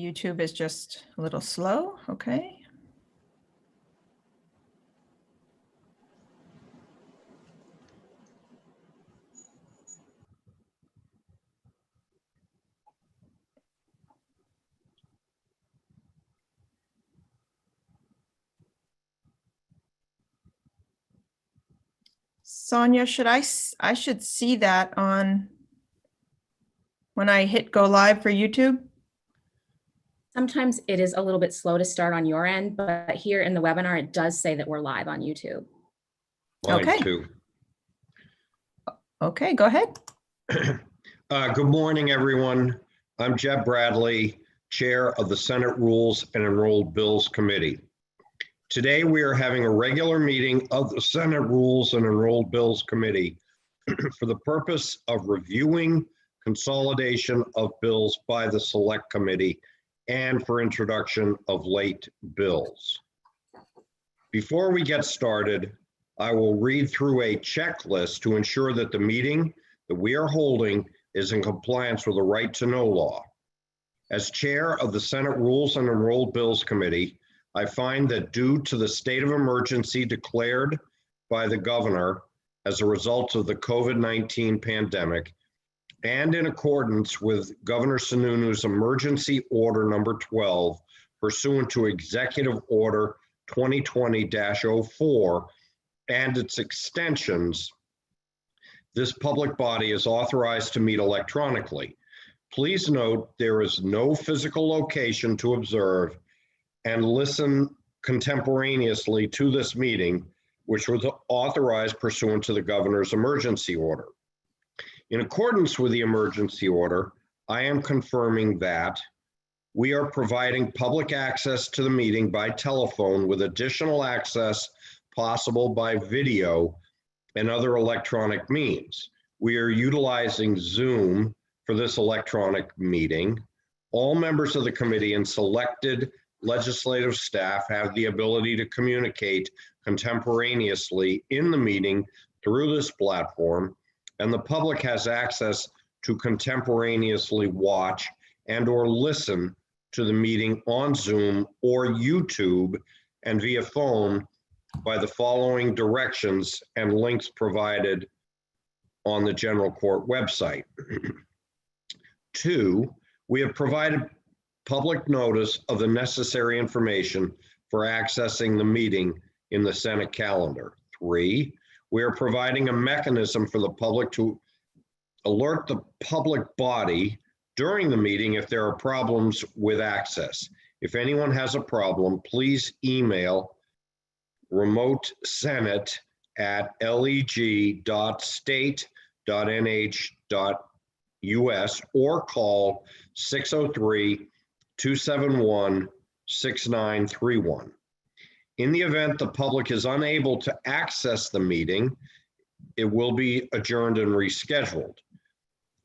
YouTube is just a little slow. Okay. Sonia, I should see that on when I hit go live for YouTube? Sometimes it is a little bit slow to start on your end, but here in the webinar, it does say that we're live on YouTube. Mine Okay. too. Okay, go ahead. Good morning, everyone. I'm Jeb Bradley, Chair of the Senate Rules and Enrolled Bills Committee. Today, we are having a regular meeting of the Senate Rules and Enrolled Bills Committee for the purpose of reviewing consolidation of bills by the Select Committee and for introduction of late bills. Before we get started, I will read through a checklist to ensure that the meeting that we are holding is in compliance with the right to know law. As chair of the Senate Rules and Enrolled Bills Committee, I find that due to the state of emergency declared by the governor as a result of the COVID-19 pandemic, and in accordance with Governor Sununu's emergency order number 12, pursuant to Executive Order 2020-04 and its extensions, this public body is authorized to meet electronically. Please note there is no physical location to observe and listen contemporaneously to this meeting, which was authorized pursuant to the governor's emergency order. In accordance with the emergency order, I am confirming that we are providing public access to the meeting by telephone with additional access possible by video and other electronic means. We are utilizing Zoom for this electronic meeting. All members of the committee and selected legislative staff have the ability to communicate contemporaneously in the meeting through this platform, and the public has access to contemporaneously watch and or listen to the meeting on Zoom or YouTube and via phone by the following directions and links provided on the General Court website. 2, we have provided public notice of the necessary information for accessing the meeting in the Senate calendar. 3, we are providing a mechanism for the public to alert the public body during the meeting if there are problems with access. If anyone has a problem, please email remotesenate@leg.state.nh.us or call 603-271-6931. In the event the public is unable to access the meeting, it will be adjourned and rescheduled.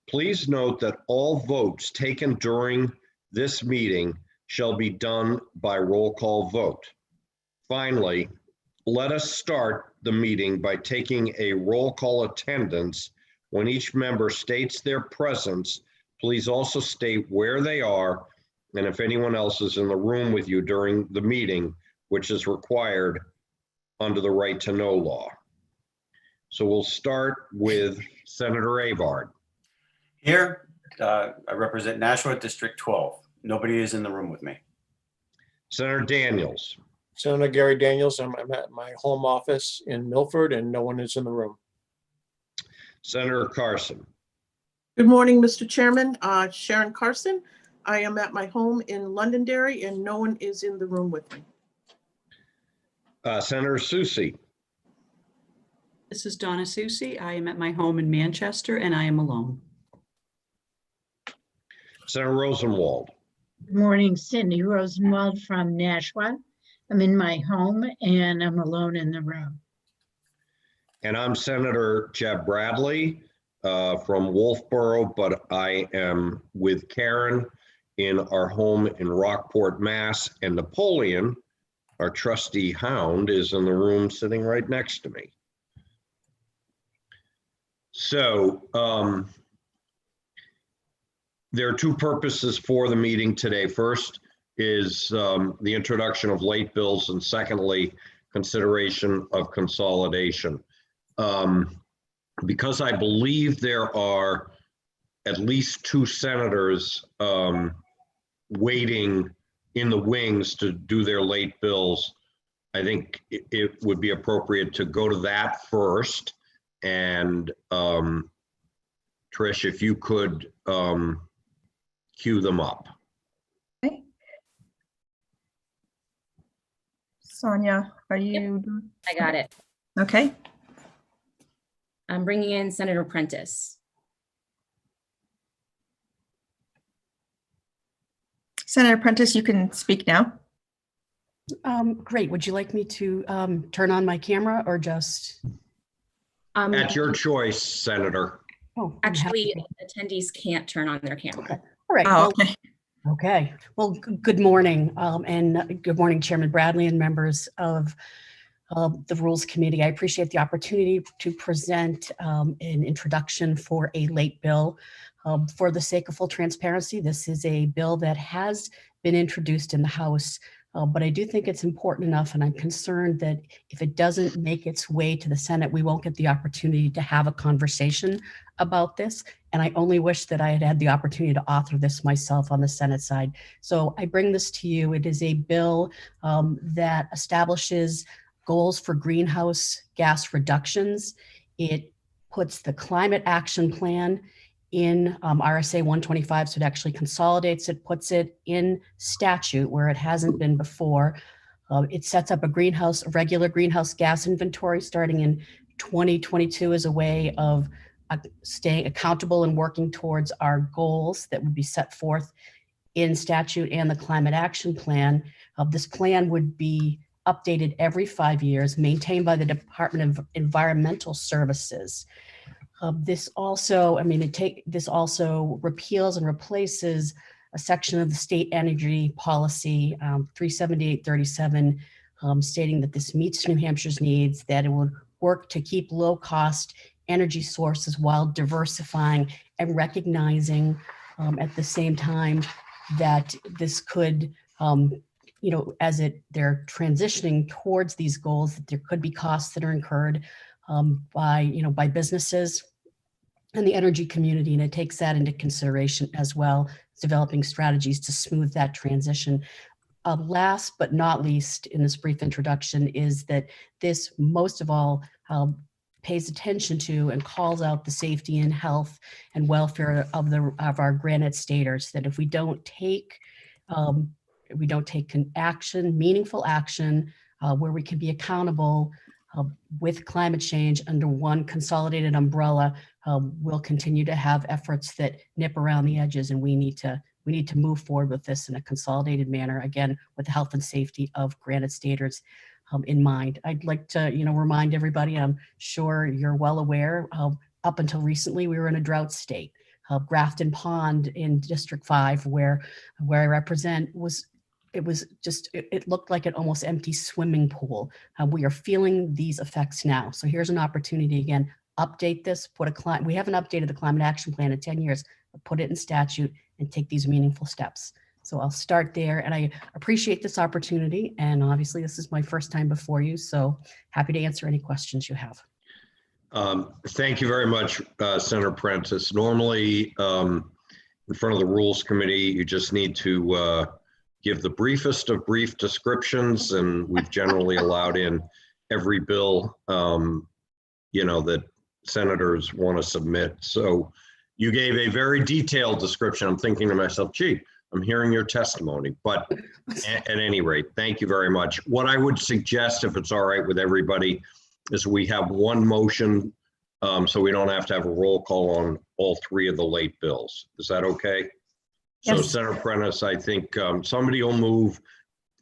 Please note that all votes taken during this meeting shall be done by roll call vote. Finally, let us start the meeting by taking a roll call attendance. When each member states their presence, please also state where they are and if anyone else is in the room with you during the meeting, which is required under the right to know law. So we'll start with Senator Avard. Here, I represent Nashua District 12. Nobody is in the room with me. Senator Daniels. Senator Gary Daniels, I'm at my home office in Milford and no one is in the room. Senator Carson. Good morning, Mr. Chairman. Sharon Carson. I am at my home in Londonderry and no one is in the room with me. Senator Susie. This is Donna Susie. I am at my home in Manchester and I am alone. Senator Rosenwald. Good morning, Cindy Rosenwald from Nashua. I'm in my home and I'm alone in the room. And I'm Senator Jeb Bradley from Wolfboro, but I am with Karen in our home in Rockport, Mass. And Napoleon, our trusty hound, is in the room sitting right next to me. there are two purposes for the meeting today. First is the introduction of late bills, and secondly, consideration of consolidation. Because I believe there are at least two senators waiting in the wings to do their late bills, I think it would be appropriate to go to that first. And Trish, if you could cue them up. Okay. Sonia, are you? I got it. Okay. I'm bringing in Senator Prentice. Senator Prentice, you can speak now. Great. Would you like me to turn on my camera or just? At your choice, Senator. Oh, I'm happy Actually, attendees can't turn on their camera. All right. Oh, Well, okay. okay. Well, good morning. And good morning, Chairman Bradley and members of the Rules Committee. I appreciate the opportunity to present an introduction for a late bill. For the sake of full transparency, this is a bill that has been introduced in the House, but I do think it's important enough, and I'm concerned that if it doesn't make its way to the Senate, we won't get the opportunity to have a conversation about this. And I only wish that I had had the opportunity to author this myself on the Senate side. So I bring this to you. It is a bill that establishes goals for greenhouse gas reductions. It puts the climate action plan in RSA 125, so it actually consolidates it, puts it in statute where it hasn't been before. It sets up a regular greenhouse gas inventory starting in 2022 as a way of staying accountable and working towards our goals that would be set forth in statute and the climate action plan. This plan would be updated every 5 years, maintained by the Department of Environmental Services. This also repeals and replaces a section of the state energy policy, 37837, stating that this meets New Hampshire's needs, that it would work to keep low-cost energy sources while diversifying and recognizing at the same time that this could, as they're transitioning towards these goals, that there could be costs that are incurred by businesses and the energy community, and it takes that into consideration as well, developing strategies to smooth that transition. Last but not least in this brief introduction is that this most of all pays attention to and calls out the safety and health and welfare of our granite staters, that if we don't take meaningful action where we can be accountable with climate change under one consolidated umbrella, we'll continue to have efforts that nip around the edges, and we need to move forward with this in a consolidated manner, again, with the health and safety of granite staters in mind. I'd like to, remind everybody, I'm sure you're well aware, up until recently, we were in a drought state. Grafton Pond in District 5, where I represent, it looked like an almost empty swimming pool. We are feeling these effects now. So here's an opportunity again, update this, we haven't updated the climate action plan in 10 years, but put it in statute and take these meaningful steps. So I'll start there, and I appreciate this opportunity. And obviously this is my first time before you, so happy to answer any questions you have. Thank you very much, Senator Prentice. Normally in front of the Rules Committee, you just need to give the briefest of brief descriptions, and we've generally allowed in every bill, that senators want to submit. So you gave a very detailed description. I'm thinking to myself, gee, I'm hearing your testimony, but at any rate, thank you very much. What I would suggest, if it's all right with everybody, is we have one motion, so we don't have to have a roll call on all three of the late bills. Is that okay? Yes. So Senator Prentice, I think somebody will move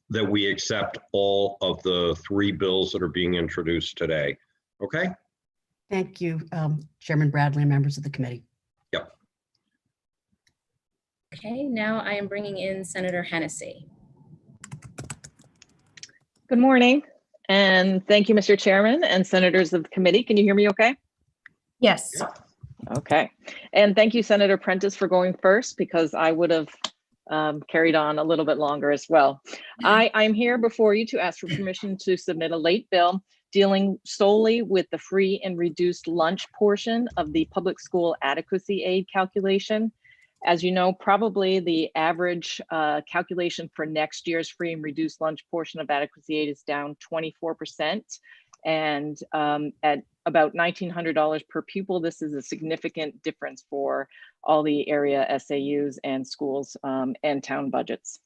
that we accept all of the three bills that are being introduced today. Okay? Thank you, Chairman Bradley and members of the committee. Yep. Okay, now I am bringing in Senator Hennessy. Good morning, and thank you, Mr. Chairman and senators of the committee. Can you hear me okay? Yes. Okay. And thank you, Senator Prentice, for going first, because I would have carried on a little bit longer as well. I'm here before you to ask for permission to submit a late bill dealing solely with the free and reduced lunch portion of the public school adequacy aid calculation. As you know, probably the average calculation for next year's free and reduced lunch portion of adequacy aid is down 24%. And at about $1,900 per pupil, this is a significant difference for all the area SAUs and schools and town budgets.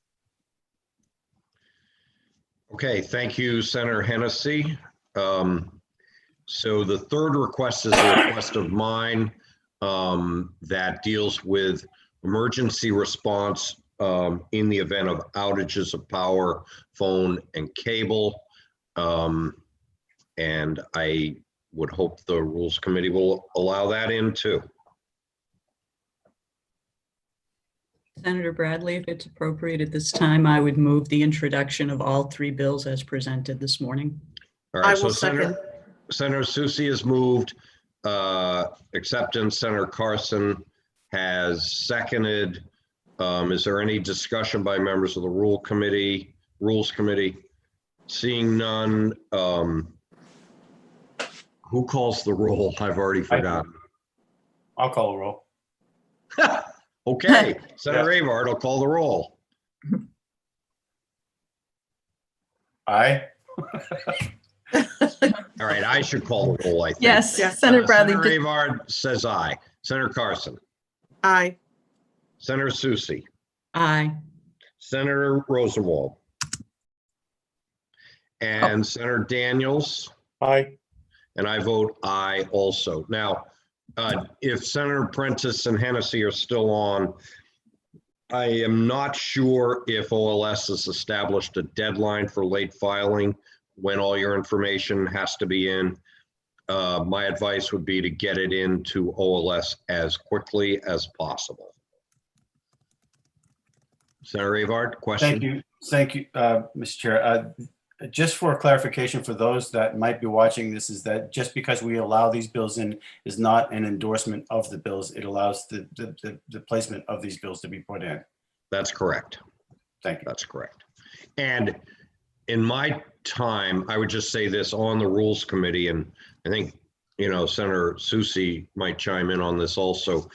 Okay, thank you, Senator Hennessy. So the third request is a request of mine that deals with emergency response in the event of outages of power, phone, and cable. And I would hope the Rules Committee will allow that in too. Senator Bradley, if it's appropriate at this time, I would move the introduction of all three bills as presented this morning. All I right, so will second. Senator Susie has moved acceptance. Senator Carson has seconded. Is there any discussion by members of the Rules Committee? Seeing none. Who calls the roll? I've already forgotten. I'll call a roll. Okay, Senator Avard will call the roll. Aye. All right, I should call the roll, I think. Yes, Senator Bradley. Senator Avard says aye. Senator Carson. Aye. Senator Susie. Aye. Senator Rosenwald. And Senator Daniels. Aye. And I vote aye also. Now, if Senator Prentice and Hennessy are still on, I am not sure if OLS has established a deadline for late filing when all your information has to be in. My advice would be to get it into OLS as quickly as possible. Senator Avard, question? Thank you, Mr. Chair. Just for clarification for those that might be watching this, is that just because we allow these bills in is not an endorsement of the bills. It allows the placement of these bills to be put in. That's correct. Thank you. That's correct. And in my time, I would just say this on the Rules Committee, and I think, Senator Susie might chime in on this also.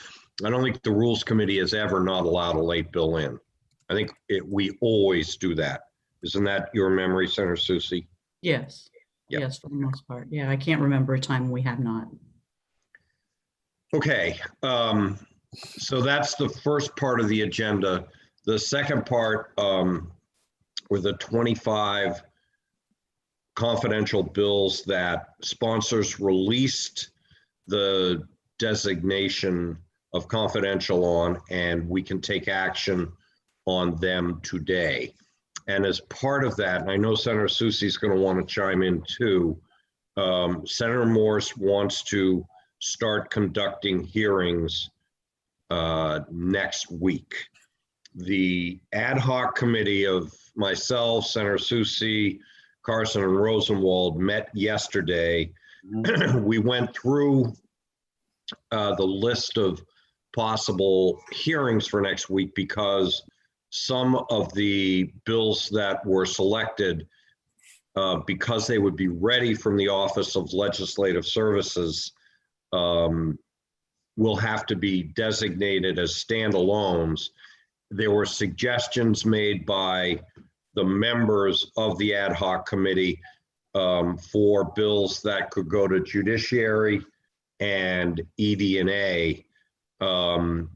I don't think the Rules Committee has ever not allowed a late bill in. I think we always do that. Isn't that your memory, Senator Susie? Yes. Yep. Yes, for the most part. Yeah, I can't remember a time we have not. Okay, so that's the first part of the agenda. The second part were the 25 confidential bills that sponsors released the designation of confidential on, and we can take action on them today. And as part of that, and I know Senator Susie's going to want to chime in too, Senator Morse wants to start conducting hearings next week. The ad hoc committee of myself, Senator Susie, Carson, and Rosenwald met yesterday. We went through the list of possible hearings for next week because some of the bills that were selected, because they would be ready from the Office of Legislative Services, will have to be designated as standalones. There were suggestions made by the members of the ad hoc committee for bills that could go to judiciary and ED&A, and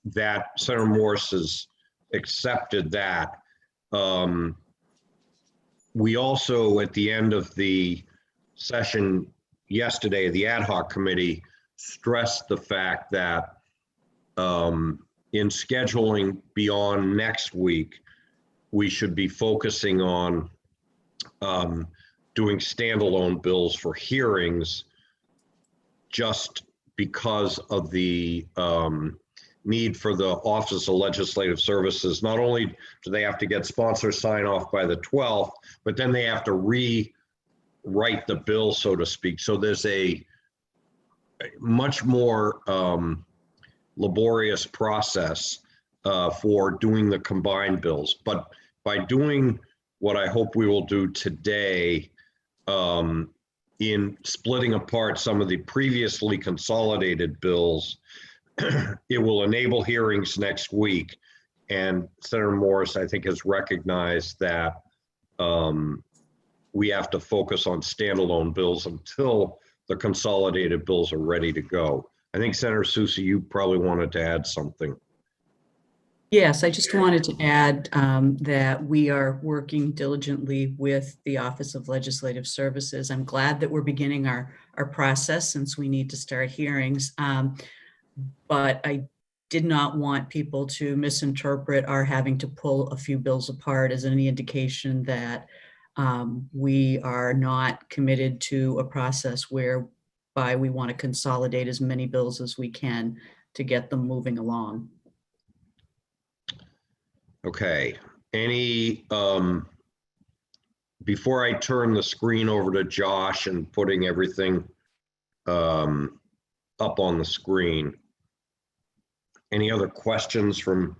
that Senator Morse has accepted that. We also, at the end of the session yesterday, the ad hoc committee stressed the fact that in scheduling beyond next week, we should be focusing on doing standalone bills for hearings, just because of the need for the Office of Legislative Services. Not only do they have to get sponsor sign off by the 12th, but then they have to rewrite the bill, so to speak. So there's a much more laborious process for doing the combined bills. But by doing what I hope we will do today, in splitting apart some of the previously consolidated bills, it will enable hearings next week. And Senator Morris, I think, has recognized that we have to focus on standalone bills until the consolidated bills are ready to go. I think Senator Soucy, you probably wanted to add something. Yes, I just wanted to add that we are working diligently with the Office of Legislative Services. I'm glad that we're beginning our process since we need to start hearings. But I did not want people to misinterpret our having to pull a few bills apart as any indication that we are not committed to a process whereby we want to consolidate as many bills as we can to get them moving along. Okay, before I turn the screen over to Josh and putting everything up on the screen, any other questions from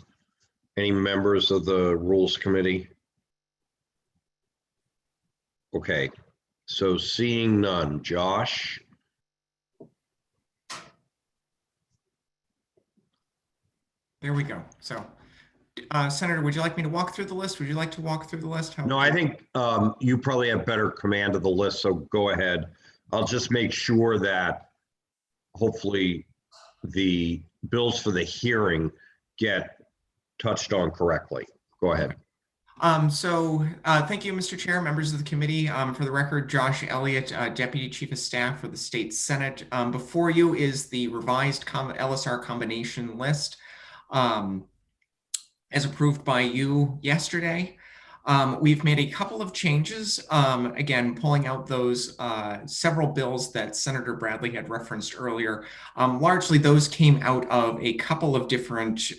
any members of the Rules Committee? Okay, so seeing none, Josh? There we go. So, Senator, would you like me to walk through the list? Would you like to walk through the list? No, I think you probably have better command of the list, so go ahead. I'll just make sure that hopefully the bills for the hearing get touched on correctly. Go ahead. Thank you, Mr. Chair, members of the committee. For the record, Josh Elliott, Deputy Chief of Staff for the State Senate. Before you is the revised LSR combination list as approved by you yesterday. We've made a couple of changes, again, pulling out those several bills that Senator Bradley had referenced earlier. Largely, those came out of a couple of different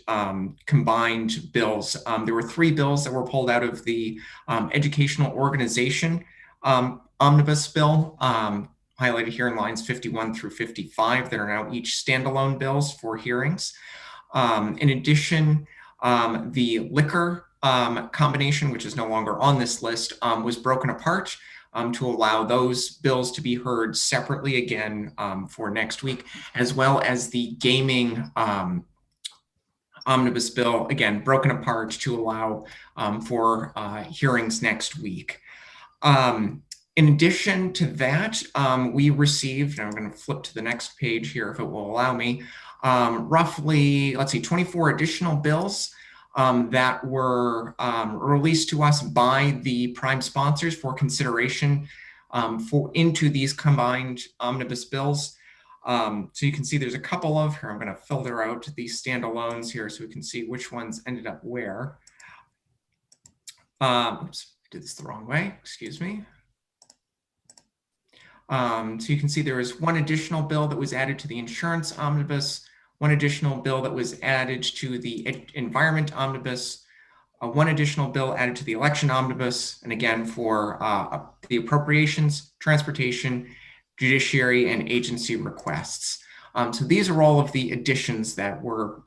combined bills. There were 3 bills that were pulled out of the Educational Organization Omnibus Bill, highlighted here in lines 51 through 55, that are now each standalone bills for hearings. In addition, the liquor combination, which is no longer on this list, was broken apart to allow those bills to be heard separately again for next week, as well as the gaming omnibus bill, again, broken apart to allow for hearings next week. In addition to that, we received, and I'm going to flip to the next page here if it will allow me, roughly, 24 additional bills that were released to us by the prime sponsors for consideration into these combined omnibus bills. So you can see there's a couple of here. I'm going to filter out these standalones here so we can see which ones ended up where. Oops, I did this the wrong way. Excuse me. So you can see there was one additional bill that was added to the insurance omnibus, one additional bill that was added to the environment omnibus, one additional bill added to the election omnibus, and again for the appropriations, transportation, judiciary, and agency requests. So these are all of the additions that were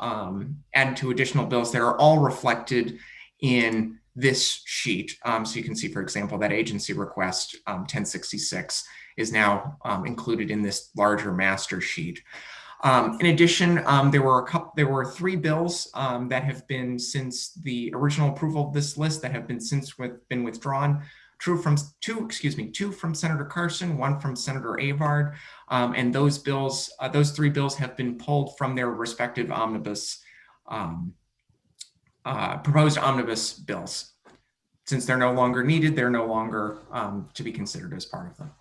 added to additional bills that are all reflected in this sheet. So you can see, for example, that agency request 1066 is now included in this larger master sheet. In addition, there were 3 bills that have been, since the original approval of this list, that have been been withdrawn. Two from Senator Carson, 1 from Senator Avard, and those 3 bills have been pulled from their respective omnibus, proposed omnibus bills. Since they're no longer needed, they're no longer to be considered as part of them.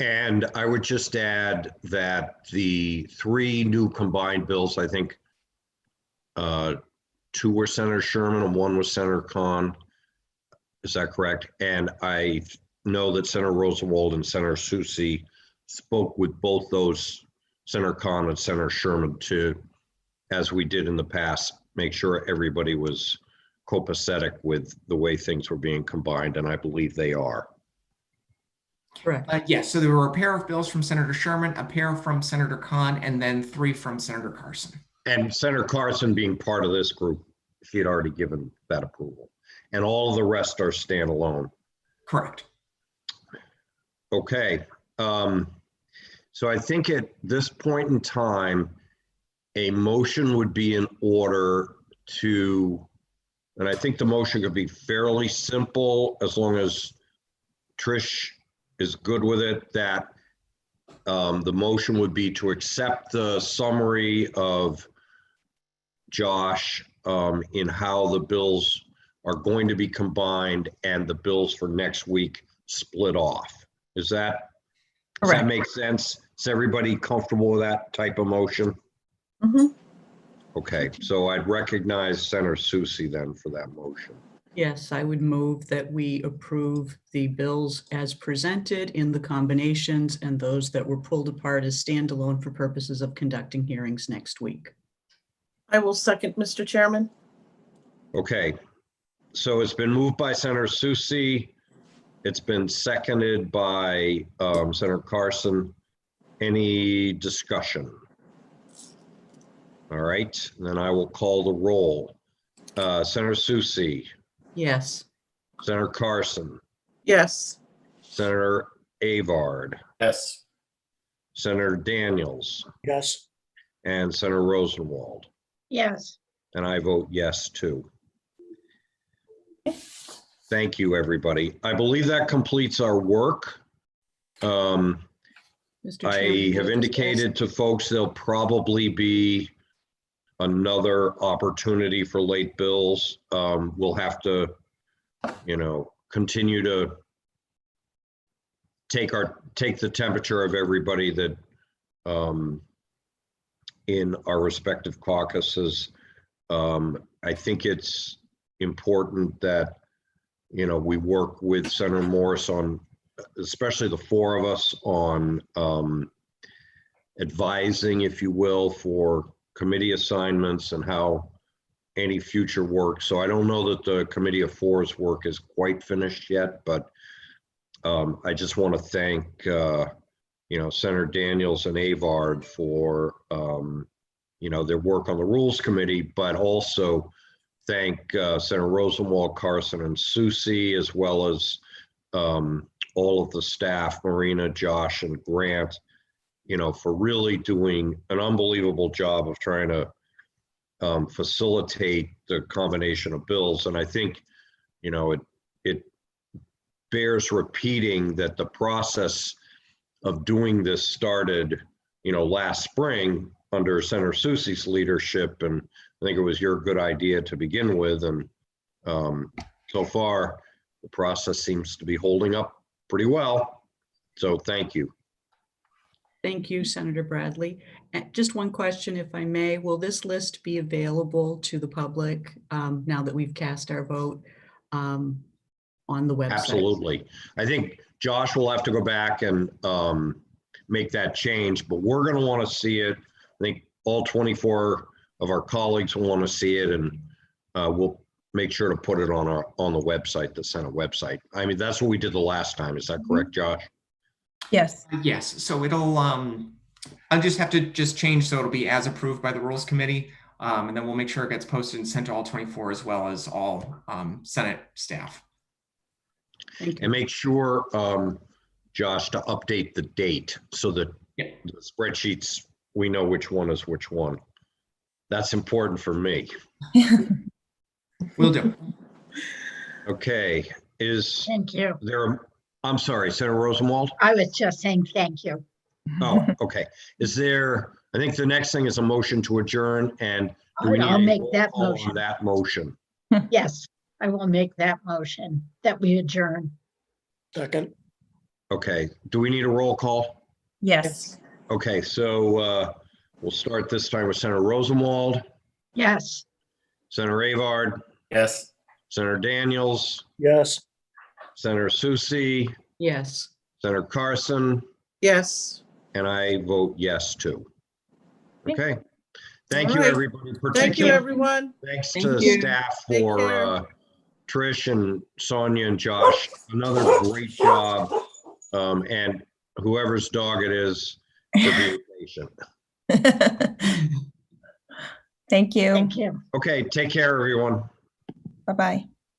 And I would just add that the 3 new combined bills, I think 2 were Senator Sherman and 1 was Senator Khan. Is that correct? And I know that Senator Rosenwald and Senator Soucy spoke with both those, Senator Khan and Senator Sherman, to, as we did in the past, make sure everybody was copacetic with the way things were being combined, and I believe they are. Correct. Yes, so there were a pair of bills from Senator Sherman, a pair from Senator Khan, and then 3 from Senator Carson. And Senator Carson being part of this group, she had already given that approval. And all of the rest are standalone. Correct. Okay. So I think at this point in time, a motion would be in order to, and I think the motion could be fairly simple as long as Trish is good with it, that the motion would be to accept the summary of Josh in how the bills are going to be combined and the bills for next week split off. Does that make sense? Is everybody comfortable with that type of motion? Mhm. Okay, so I'd recognize Senator Susie then for that motion. Yes, I would move that we approve the bills as presented in the combinations and those that were pulled apart as standalone for purposes of conducting hearings next week. I will second, Mr. Chairman. Okay, so it's been moved by Senator Susie. It's been seconded by Senator Carson. Any discussion? All right, then I will call the roll. Senator Susie, Yes. Senator Carson, Yes. Senator Avard, Yes. Senator Daniels, Yes. and Senator Rosenwald. Yes. And I vote yes too. Thank you, everybody. I believe that completes our work. Mr. I Chairman, have indicated to folks there'll probably be another opportunity for late bills. We'll have to, continue to take the temperature of everybody that in our respective caucuses. I think it's important that, we work with Senator Morris on, especially the 4 of us, on advising, if you will, for committee assignments and how any future work. So I don't know that the Committee of 4's work is quite finished yet, but I just want to thank, Senator Daniels and Avard for, their work on the Rules Committee, but also thank Senator Rosenwald, Carson, and Susie, as well as all of the staff, Marina, Josh, and Grant, for really doing an unbelievable job of trying to facilitate the combination of bills. And I think, it bears repeating that the process of doing this started, last spring under Senator Susie's leadership. And I think it was your good idea to begin with. And so far, the process seems to be holding up pretty well. So thank you. Thank you, Senator Bradley. Just one question, if I may. Will this list be available to the public now that we've cast our vote on the website? Absolutely. I think Josh will have to go back and make that change, but we're going to want to see it. I think all 24 of our colleagues will want to see it, and we'll make sure to put it on the website, the Senate website. I mean, that's what we did the last time. Is that correct, Josh? Yes. Yes, so it'll, I'll just have to change, so it'll be as approved by the Rules Committee, and then we'll make sure it gets posted and sent to all 24 as well as all Senate staff. And make sure, Josh, to update the date so that Yeah. the spreadsheets, we know which one is which one. That's important for me. Will do. Okay, Thank you. I'm sorry, Senator Rosenwald? I was just saying thank you. Oh, okay. I think the next thing is a motion to adjourn, and do we need I'll a make roll that call on motion. that motion? Yes, I will make that motion that we adjourn. Second. Okay, do we need a roll call? Yes. Okay, so we'll start this time with Senator Rosenwald, Yes. Senator Avard, Yes. Senator Daniels, Yes. Senator Susie, Yes. Senator Carson, Yes. and I vote yes too. Okay, thank All you, right. everybody. Thank you, Particularly everyone. thanks Thank to you. staff Take for care. Trish and Sonia and Josh. Another great job And whoever's dog it is for being patient. Thank you. Thank you. Okay, take care, everyone. Bye-bye.